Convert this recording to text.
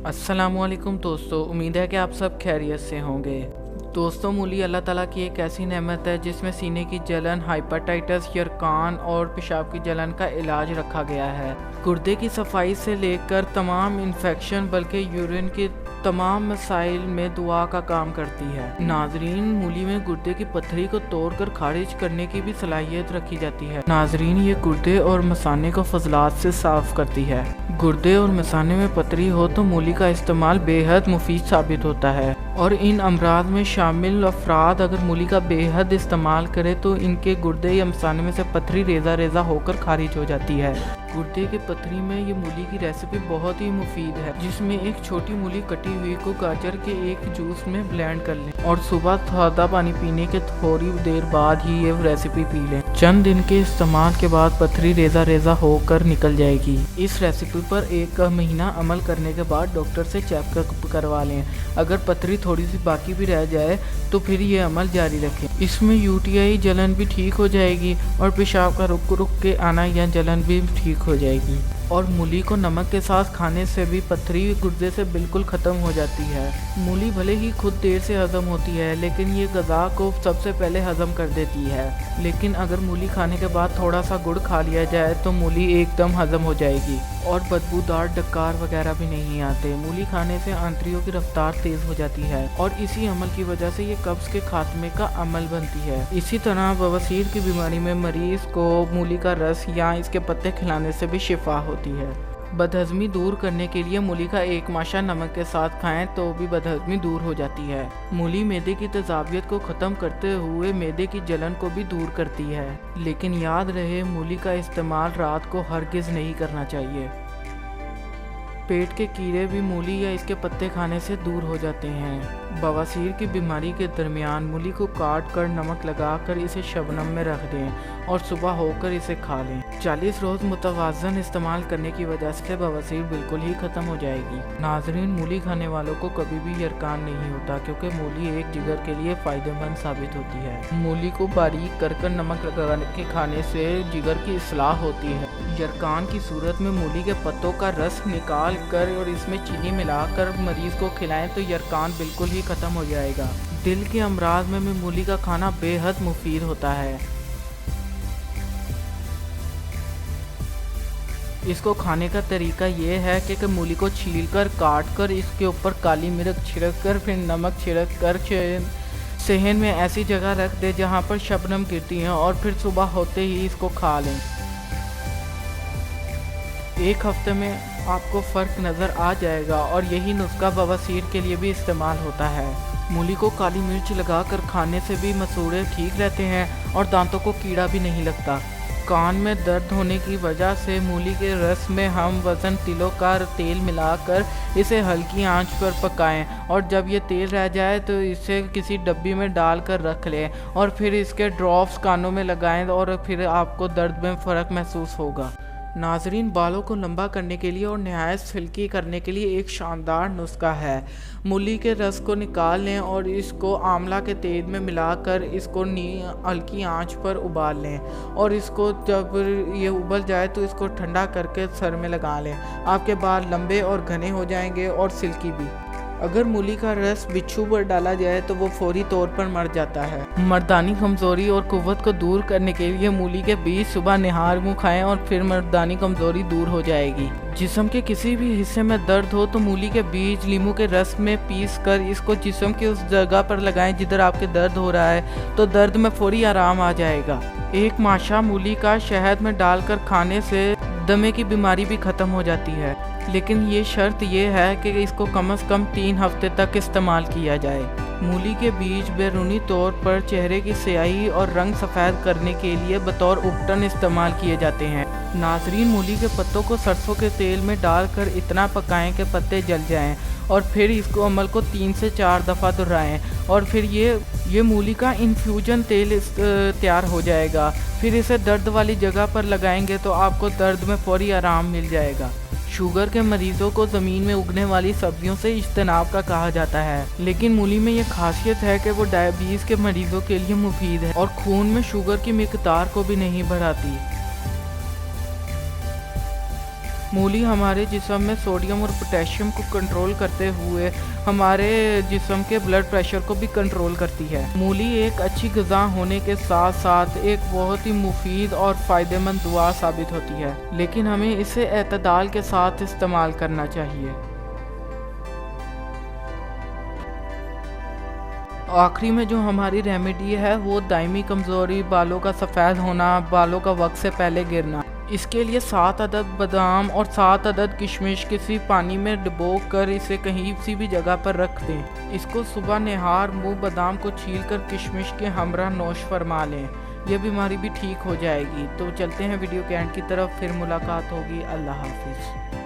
अस्सलाम वालेकुम दोस्तों, उम्मीद है कि आप सब खैरियत से होंगे। दोस्तों, मूली अल्लाह ताला की एक ऐसी नेमत है जिसमें सीने की जलन, हाइपरटाइटिस, यरकान और पेशाब की जलन का इलाज रखा गया है। गुर्दे की सफाई से लेकर तमाम इन्फेक्शन बल्कि यूरिन के तमाम मसाइल में दुआ का काम करती है। नाजरीन, मूली में गुर्दे की पत्थरी को तोड़कर खारिज करने की भी सलाहियत रखी जाती है। नाजरीन, ये गुर्दे और मसाने को फजलात से साफ करती है। गुर्दे और मसाने में पत्थरी हो तो मूली का इस्तेमाल बेहद मुफीद साबित होता है और इन अमराज में शामिल अफराद अगर मूली का बेहद इस्तेमाल करें तो इनके गुर्दे या मसाने में से पत्थरी रेजा रेजा होकर खारिज हो जाती है। गुर्दे की पत्थरी में ये मूली की रेसिपी बहुत ही मुफीद है, जिसमें एक छोटी मूली कटी हुई को गाजर के एक जूस में ब्लेंड कर लें और सुबह ताज़ा पानी पीने के थोड़ी देर बाद ही ये रेसिपी पी लें। चंद दिन के इस्तेमाल के बाद पत्थरी रेजा रेजा होकर निकल जाएगी। इस रेसिपी पर 1 महीना अमल करने के बाद डॉक्टर से चेकअप करवा लें। अगर पत्थरी थोड़ी सी बाकी भी रह जाए तो फिर ये अमल जारी रखें। इसमें यूटीआई जलन भी ठीक हो जाएगी और पेशाब का रुक रुक के आना या जलन भी ठीक हो जाएगी। और मूली को नमक के साथ खाने से भी पत्थरी गुर्दे से बिल्कुल ख़त्म हो जाती है। मूली भले ही खुद देर से हज़म होती है, लेकिन ये ग़िज़ा को सबसे पहले हज़म कर देती है। लेकिन अगर मूली खाने के बाद थोड़ा सा गुड़ खा लिया जाए तो मूली एकदम हज़म हो जाएगी और बदबूदार डकार वगैरह भी नहीं आते। मूली खाने से आंतड़ियों की रफ्तार तेज़ हो जाती है और इसी अमल की वजह से ये कब्ज़ के खात्मे का अमल बनती है। इसी तरह बवासीर की बीमारी में मरीज़ को मूली का रस या इसके पत्ते खिलाने से भी शिफा होती है। बदहज़मी दूर करने के लिए मूली का 1 माशा नमक के साथ खाएं तो भी बदहज़मी दूर हो जाती है। मूली मैदे की तेज़ाबियत को ख़त्म करते हुए मैदे की जलन को भी दूर करती है। लेकिन याद रहे, मूली का इस्तेमाल रात को हरगिज़ नहीं करना चाहिए। पेट के कीड़े भी मूली या इसके पत्ते खाने से दूर हो जाते हैं। बवासीर की बीमारी के दरमियान मूली को काट कर नमक लगाकर इसे शबनम में रख दें और सुबह होकर इसे खा लें। 40 रोज़ मुतवाज़न इस्तेमाल करने की वजह से बवासीर बिल्कुल ही ख़त्म हो जाएगी। नाजरीन, मूली खाने वालों को कभी भी यरकान नहीं होता क्योंकि मूली एक जिगर के लिए फ़ायदेमंद साबित होती है। मूली को बारीक कर नमक लगा के खाने से जिगर की इस्लाह होती है। यरकान की सूरत में मूली के पत्तों का रस निकाल कर और इसमें चीनी मिलाकर मरीज़ को खिलाएं तो यरकान बिल्कुल ही ख़त्म हो जाएगा। दिल के अमराज में मूली का खाना बेहद मुफीद होता है। इसको खाने का तरीका ये है कि मूली को छीलकर काट कर इसके ऊपर काली मिर्च छिड़क कर फिर नमक छिड़क कर सेहन में ऐसी जगह रख दे जहाँ पर शबनम गिरती है और फिर सुबह होते ही इसको खा लें। 1 हफ्ते में आपको फ़र्क नज़र आ जाएगा और यही नुस्खा बवासीर के लिए भी इस्तेमाल होता है। मूली को काली मिर्च लगाकर खाने से भी मसूड़े ठीक रहते हैं और दांतों को कीड़ा भी नहीं लगता। कान में दर्द होने की वजह से मूली के रस में हम वज़न तिलों का तेल मिलाकर इसे हल्की आंच पर पकाएं और जब ये तेल रह जाए तो इसे किसी डब्बी में डालकर रख लें और फिर इसके ड्रॉप्स कानों में लगाएं और फिर आपको दर्द में फ़र्क महसूस होगा। नाजरीन, बालों को लंबा करने के लिए और नहायत सिल्की करने के लिए एक शानदार नुस्खा है। मूली के रस को निकाल लें और इसको आंवला के तेल में मिलाकर इसको हल्की आंच पर उबाल लें और इसको जब ये उबल जाए तो इसको ठंडा करके सर में लगा लें। आपके बाल लंबे और घने हो जाएंगे और सिल्की भी। अगर मूली का रस बिच्छू पर डाला जाए तो वो फौरी तौर पर मर जाता है। मर्दानी कमज़ोरी और कुव्वत को दूर करने के लिए मूली के बीज सुबह निहार मुँह खाएं और फिर मर्दानी कमज़ोरी दूर हो जाएगी। जिस्म के किसी भी हिस्से में दर्द हो तो मूली के बीज लीमू के रस में पीस कर इसको जिस्म की उस जगह पर लगाएं जिधर आपके दर्द हो रहा है तो दर्द में फौरी आराम आ जाएगा। 1 माशा मूली का शहद में डालकर खाने से दमे की बीमारी भी ख़त्म हो जाती है, लेकिन ये शर्त ये है कि इसको कम से कम 3 हफ्ते तक इस्तेमाल किया जाए। मूली के बीज बैरूनी तौर पर चेहरे की स्याही और रंग सफ़ेद करने के लिए बतौर उपटन इस्तेमाल किए जाते हैं। नाजरीन, मूली के पत्तों को सरसों के तेल में डालकर इतना पकाएं कि पत्ते जल जाएं और फिर इसको अमल को 3 से 4 दफ़ा दोहराएं और फिर ये मूली का इन्फ्यूजन तेल तैयार हो जाएगा। फिर इसे दर्द वाली जगह पर लगाएंगे तो आपको दर्द में फौरी आराम मिल जाएगा। शुगर के मरीज़ों को ज़मीन में उगने वाली सब्जियों से इज्तनाब का कहा जाता है, लेकिन मूली में यह खासियत है कि वो डायबिटीज़ के मरीज़ों के लिए मुफीद है और खून में शुगर की मिकदार को भी नहीं बढ़ाती। मूली हमारे जिस्म में सोडियम और पोटेशियम को कंट्रोल करते हुए हमारे जिस्म के ब्लड प्रेशर को भी कंट्रोल करती है। मूली एक अच्छी ग़िज़ा होने के साथ साथ एक बहुत ही मुफीद और फ़ायदेमंद दुआ साबित होती है, लेकिन हमें इसे एतदाल के साथ इस्तेमाल करना चाहिए। आखिरी में जो हमारी रेमेडी है वो दायमी कमज़ोरी, बालों का सफ़ेद होना, बालों का वक्त से पहले गिरना। इसके लिए 7 अदद बादाम और 7 अदद किशमिश किसी पानी में डुबो कर इसे कहीं सी भी जगह पर रख दें। इसको सुबह निहार मुँह बादाम को छील कर किशमिश के हमरा नोश फरमा लें। यह बीमारी भी ठीक हो जाएगी। तो चलते हैं वीडियो के एंड की तरफ, फिर मुलाकात होगी। अल्लाह हाफिज़।